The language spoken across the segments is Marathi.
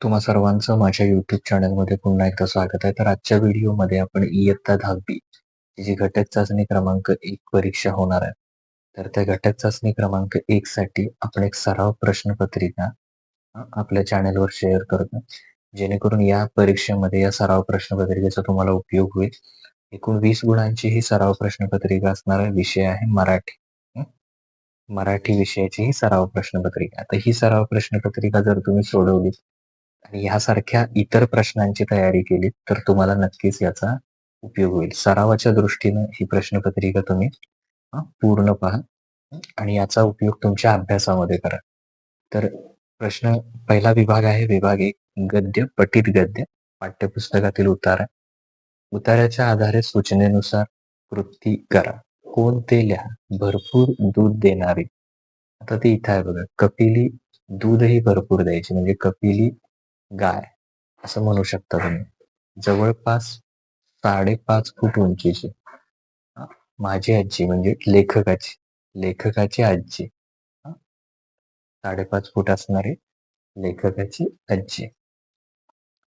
तुम्हा सर्वांचं माझ्या YouTube चॅनलमध्ये पुन्हा एकदा स्वागत आहे. तर आजच्या व्हिडिओमध्ये आपण इयत्ता 10वी जी घटक चाचणी क्रमांक 1 परीक्षा होणार आहे. तर त्या घटक चाचणी क्रमांक 1 साठी आपण एक सराव प्रश्नपत्रिका आपल्या चॅनलवर शेअर करतो. जेणेकरून या परीक्षेमध्ये या सराव प्रश्नपत्रिकेचा तुम्हाला उपयोग होईल. एकूण 20 गुणांची ही सराव प्रश्नपत्रिका असणार आहे. विषय आहे मराठी. मराठी विषयाची ही सराव प्रश्नपत्रिका. आता ही सराव प्रश्नपत्रिका जर तुम्ही सोडवली आणि ह्यासारख्या इतर प्रश्नांची तयारी केली तर तुम्हाला नक्कीच याचा उपयोग होईल. सरावाच्या दृष्टीनं ही प्रश्नपत्रिका तुम्ही पूर्ण पहा आणि याचा उपयोग तुमच्या अभ्यासामध्ये करा. तर पहिला विभाग आहे विभाग 1 गद्य, पठित गद्य, पाठ्यपुस्तकातील उतारा. उतार्याच्या आधारे सूचनेनुसार कृती करा. कोणते लिहा. भरपूर दूध देणारी. आता ते इथं आहे बघा. कपिली दूधही भरपूर द्यायची म्हणजे कपिली गाय असं म्हणू शकता तुम्ही. जवळपास 5.5 फूट उंचीची. माझी आजी म्हणजे लेखकाची आजी. 5.5 फूट असणारी लेखकाची आजी.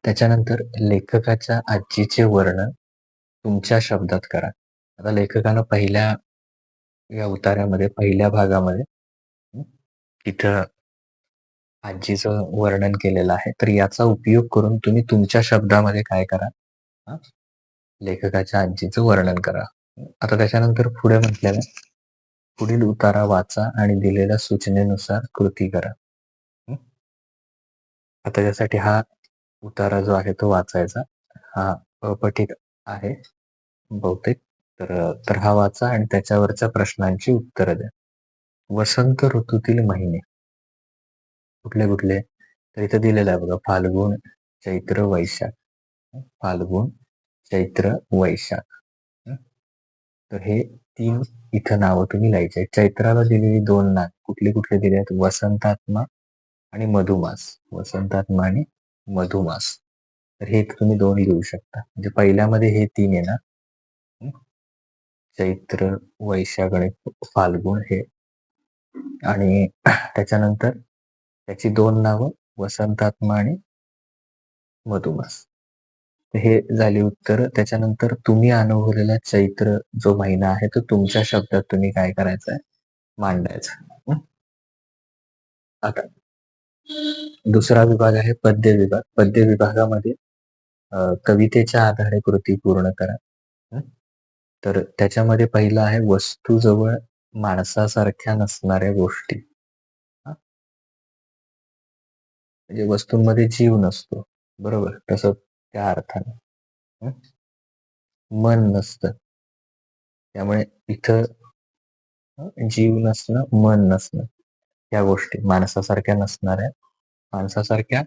त्याच्यानंतर लेखकाच्या आजीचे वर्णन तुमच्या शब्दात करा. आता लेखकानं पहिल्या या उतार्यामध्ये पहिल्या भागामध्ये तिथं आजीचं वर्णन केलेलं आहे. तर याचा उपयोग करून तुम्ही तुमच्या शब्दामध्ये काय करा, लेखकाच्या आजीचं वर्णन करा. आता त्याच्यानंतर पुढे म्हटलेलं पुढील उतारा वाचा आणि दिलेल्या सूचनेनुसार कृती करा. आता त्यासाठी हा उतारा जो आहे तो वाचायचा. हा अपठित आहे बहुतेक. तर हा वाचा आणि त्याच्यावरच्या प्रश्नांची उत्तरं द्या. वसंत ऋतूतील महिने कुठले कुठले? तर इथं दिलेलं आहे बघा. फाल्गुन, चैत्र, वैशाख. फाल्गुन, चैत्र, वैशाख. तर हे 3 इथं नावं तुम्ही लिहायची आहेत. चैत्राला दिलेली 2 नाव कुठले कुठले दिले आहेत? वसंतात्मा आणि मधुमास. वसंतात्मा आणि मधुमास. तर हे तुम्ही 2 लिहू शकता. म्हणजे पहिल्यामध्ये हे 3 येणार. चैत्र, वैशाख आणि फाल्गुन हे. आणि त्याच्यानंतर त्याची 2 नावं वसंतात्मा आणि मधुमास. हे झाली उत्तर. त्याच्यानंतर तुम्ही अनुभवलेला चैत्र जो महिना आहे तो तुमच्या शब्दात तुम्ही काय करायचं आहे, मांडायचा. आता दुसरा विभाग आहे पद्य विभाग. पद्य विभागामध्ये कवितेच्या आधारे कृती पूर्ण करा. तर त्याच्यामध्ये पहिलं आहे वस्तूजवळ माणसासारख्या नसणाऱ्या गोष्टी. म्हणजे वस्तूंमध्ये जीव नसतो, बरोबर? तसं त्या अर्थाने मन नसतं. त्यामुळे इथं जीव नसणं, मन नसणं या गोष्टी माणसासारख्या नसणाऱ्या, माणसासारख्या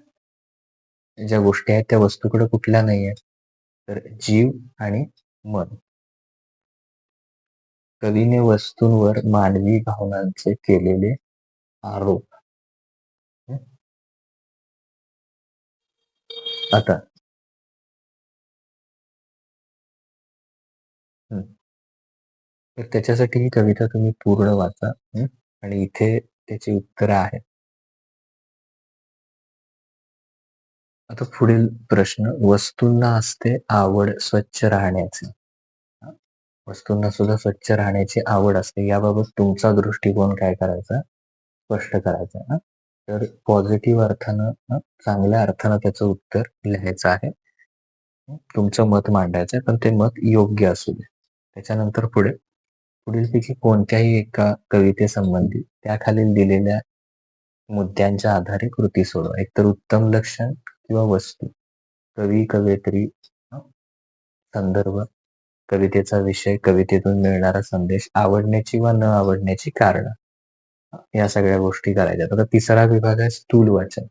ज्या गोष्टी आहेत त्या वस्तूकडे कुठल्या नाही आहेत, तर जीव आणि मन. कवीने वस्तूंवर मानवी भावनांचे केलेले आरोप. आता तर त्याच्यासाठी ही कविता तुम्ही पूर्ण वाचा आणि इथे त्याची उत्तरं आहेत. आता पुढील प्रश्न. वस्तूंना असते आवड स्वच्छ राहण्याची. वस्तूंना सुद्धा स्वच्छ राहण्याची आवड असते. याबाबत तुमचा दृष्टिकोन काय करायचा, स्पष्ट करायचा. तर पॉझिटिव्ह अर्थानं चांगल्या अर्थानं त्याचं उत्तर लिहायचं आहे. तुमचं मत मांडायचं आहे, पण ते मत योग्य असू दे. त्याच्यानंतर पुढीलपैकी कोणत्याही एका कवितेसंबंधी त्याखालील दिलेल्या मुद्द्यांच्या आधारे कृती सोडवा. एकतर उत्तम लक्षण किंवा वस्तू, कवी, कवयित्री, संदर्भ, कवितेचा विषय, कवितेतून मिळणारा संदेश, आवडण्याची वा न आवडण्याची कारण, या सगळ्या गोष्टी करायच्या. आता तिसरा विभाग आहे स्थूल वाचन.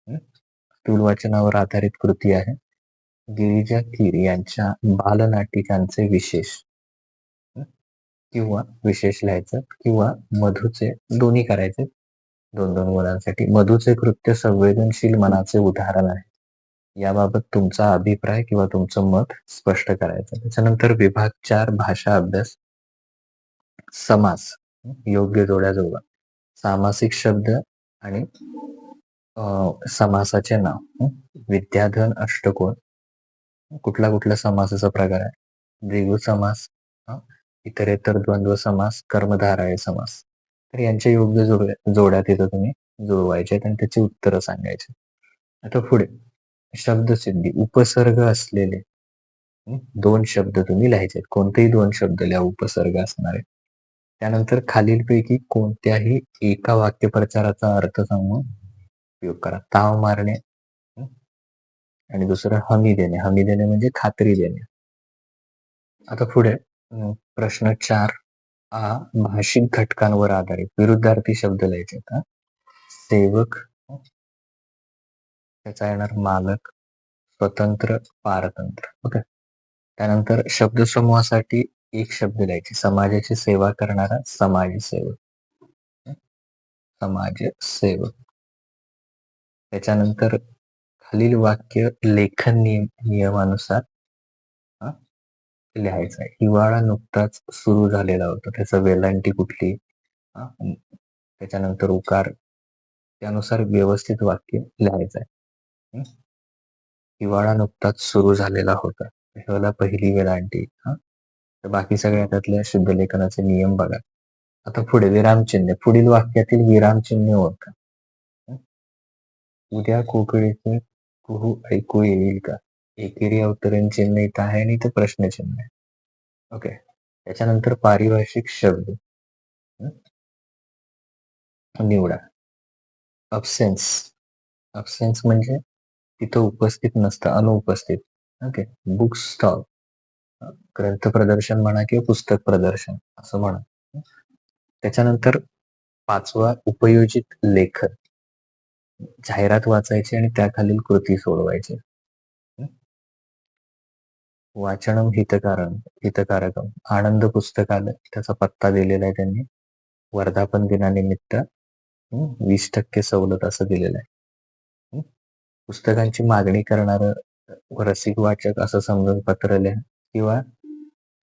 स्थूल वाचनावर आधारित कृती आहे. गिरिजा कीर यांच्या बालनाटिकांचे विशेष किंवा विशेष लिहायचं किंवा मधूचे, दोन्ही करायचे 2-2 गुणांसाठी. मधूचे कृत्य संवेदनशील मनाचे उदाहरण आहे. याबाबत तुमचा अभिप्राय किंवा तुमचं मत स्पष्ट करायचं. त्याच्यानंतर विभाग 4 भाषा अभ्यास. समास, योग्य जोड्या जुळवा. सामासिक शब्द आणि समासाचे नाव. विद्याधन अष्टकोन. कुठला कुठला समासाचा प्रकार आहे? द्विगु समास, इतरेतर द्वंद्व समास, कर्मधारय समास. तर यांच्या योग्य जोड्या तिथं तुम्ही जुळवायच्या आणि त्याची उत्तरं सांगायची. आता पुढे शब्दसिद्धी. उपसर्ग असलेले 2 शब्द तुम्ही लिहायचे. कोणतेही 2 शब्द लिहा उपसर्ग असणारे. त्यानंतर खालीलपैकी कोणत्याही एका वाक्यप्रचाराचा अर्थ सांगून उपयोग करा. ताव मारणे आणि दुसरं हमी देणे. हमी देणे म्हणजे खात्री देणे. आता पुढे प्रश्न 4 भाषिक घटकांवर आधारित विरुद्धार्थी शब्द लिहायचे. सेवक, त्याचा येणार मालक, स्वतंत्र, पारतंत्र. ओके. त्यानंतर शब्दसमूहासाठी एक शब्द लिहायचे. समाजाची सेवा करणारा समाजसेवक. समाजसेवक. त्याच्यानंतर खालील वाक्य लेखन नियमानुसार लिहायचं आहे. हिवाळा नुकताच सुरू झालेला होता. त्याचं वेलांटी कुठली, त्याच्यानंतर उकार, त्यानुसार व्यवस्थित वाक्य लिहायचं आहे. हिवाळा नुकताच सुरू झालेला होता. ह्याला पहिली वेलांटी. तर बाकी सगळ्या त्यातल्या शुद्ध लेखनाचे नियम बघा. आता पुढे विरामचिन्ह. पुढील वाक्यातील विरामचिन्ह ओळखा. उद्या कोकिळेचे कुहू ऐकू येईल का? एकेरी अवतरण चिन्ह इथं आहे आणि इथं प्रश्नचिन्ह आहे. ओके. त्याच्यानंतर पारिभाषिक शब्द निवडा. अब्सेन्स. अब्सेन्स म्हणजे तिथं उपस्थित नसतं, अनुपस्थित. ओके. Book stall. ग्रंथ प्रदर्शन म्हणा किंवा पुस्तक प्रदर्शन असं म्हणा. त्याच्यानंतर 5वा उपयोजित लेखन. जाहिरात वाचायची आणि त्याखालील कृती सोडवायची. वाचनम हितकारकम. आनंद पुस्तकालय, त्याचा पत्ता दिलेला आहे त्यांनी. वर्धापन दिनानिमित्त 20% सवलत असं दिलेलं आहे. पुस्तकांची मागणी करणार रसिक वाचक असं समजून पत्र लिहा किंवा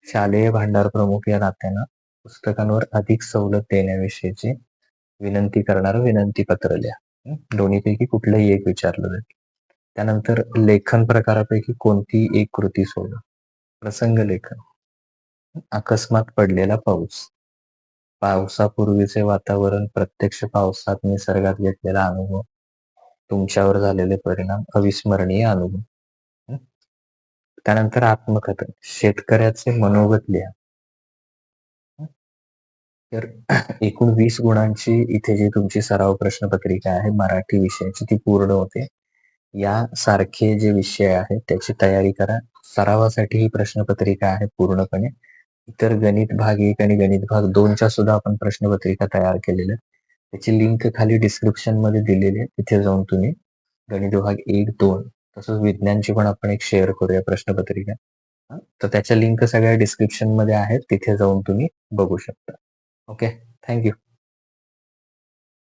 शालेय भांडार प्रमुख या नात्यानं पुस्तकांवर अधिक सवलत देण्याविषयीची विनंती करणारं विनंती पत्र लिहा. दोन्हीपैकी कुठलंही एक विचारलं जाईल. त्यानंतर लेखन प्रकारापैकी कोणती एक कृती सोडवा. प्रसंग लेखन. अकस्मात पडलेला पाऊस. पावसापूर्वीचे वातावरण, प्रत्यक्ष पावसात निसर्गात घेतलेला अनुभव, तुमच्यावर झालेले परिणाम, अविस्मरणीय अनुभव. त्यानंतर आत्मकथन. शेतकऱ्याचे मनोगत लिहा. तर एकूण 20 गुणांची इथे जी तुमची सराव प्रश्नपत्रिका आहे मराठी विषयाची ती पूर्ण होते. यासारखे जे विषय आहेत त्याची तयारी करा. सरावासाठी ही प्रश्नपत्रिका आहे पूर्णपणे. इतर गणित भाग 1 आणि गणित भाग 2च्या सुद्धा आपण प्रश्नपत्रिका तयार केलेल्या. त्याची लिंक खाली डिस्क्रिप्शन मध्ये दिलेली आहे. तिथे जाऊन तुम्ही गणित भाग 1, 2 तसंच विज्ञानची पण आपण एक शेअर करूया प्रश्नपत्रिका. तर त्याच्या लिंक सगळ्या डिस्क्रिप्शन मध्ये आहेत. तिथे जाऊन तुम्ही बघू शकता. ओके. थँक्यू.